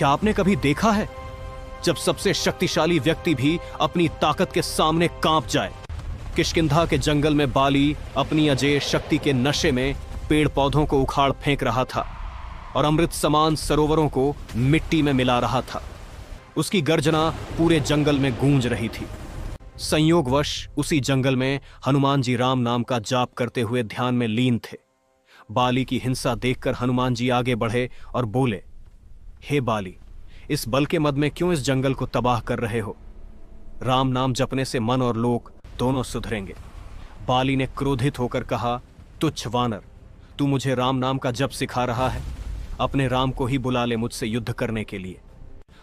क्या आपने कभी देखा है जब सबसे शक्तिशाली व्यक्ति भी अपनी ताकत के सामने कांप जाए? किष्किंधा के जंगल में बाली अपनी अजेय शक्ति के नशे में पेड़ पौधों को उखाड़ फेंक रहा था और अमृत समान सरोवरों को मिट्टी में मिला रहा था। उसकी गर्जना पूरे जंगल में गूंज रही थी। संयोगवश उसी जंगल में हनुमान जी राम नाम का जाप करते हुए ध्यान में लीन थे। बाली की हिंसा देखकर हनुमान जी आगे बढ़े और बोले, हे बाली, इस बल के मद में क्यों इस जंगल को तबाह कर रहे हो? राम नाम जपने से मन और लोक दोनों सुधरेंगे। बाली ने क्रोधित होकर कहा, तुच्छ वानर, तू मुझे राम नाम का जप सिखा रहा है? अपने राम को ही बुला ले मुझसे युद्ध करने के लिए।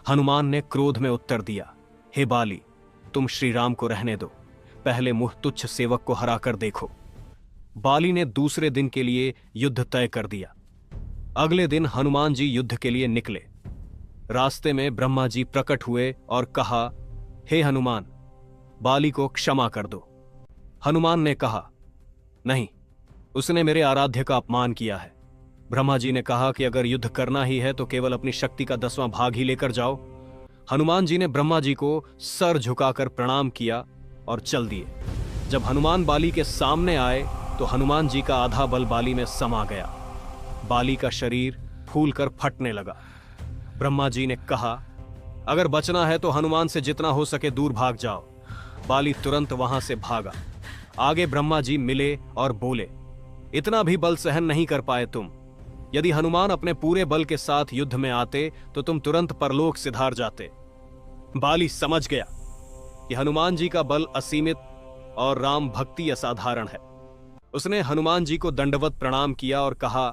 हनुमान ने क्रोध में उत्तर दिया, हे बाली, तुम श्री राम को रहने दो, पहले मुह तुच्छ सेवक को हरा कर देखो। बाली ने दूसरे दिन के लिए युद्ध तय कर दिया। अगले दिन हनुमान जी युद्ध के लिए निकले। रास्ते में ब्रह्मा जी प्रकट हुए और कहा, हे हनुमान, बाली को क्षमा कर दो। हनुमान ने कहा, नहीं, उसने मेरे आराध्य का अपमान किया है। ब्रह्मा जी ने कहा कि अगर युद्ध करना ही है तो केवल अपनी शक्ति का 10वां भाग ही लेकर जाओ। हनुमान जी ने ब्रह्मा जी को सर झुकाकर प्रणाम किया और चल दिए। जब हनुमान बाली के सामने आए तो हनुमान जी का आधा बल बाली में समा गया। बाली का शरीर फूलकर फटने लगा। ब्रह्मा जी ने कहा, अगर बचना है तो हनुमान से जितना हो सके दूर भाग जाओ। बाली तुरंत वहां से भागा। आगे ब्रह्मा जी मिले और बोले, इतना भी बल सहन नहीं कर पाए तुम। यदि हनुमान अपने पूरे बल के साथ युद्ध में आते तो तुम तुरंत परलोक सिधार जाते। बाली समझ गया कि हनुमान जी का बल असीमित और राम भक्ति असाधारण है। उसने हनुमान जी को दंडवत प्रणाम किया और कहा,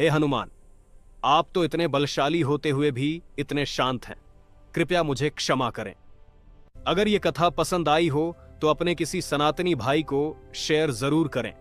हे हनुमान, आप तो इतने बलशाली होते हुए भी इतने शांत हैं, कृपया मुझे क्षमा करें। अगर ये कथा पसंद आई हो तो अपने किसी सनातनी भाई को शेयर जरूर करें।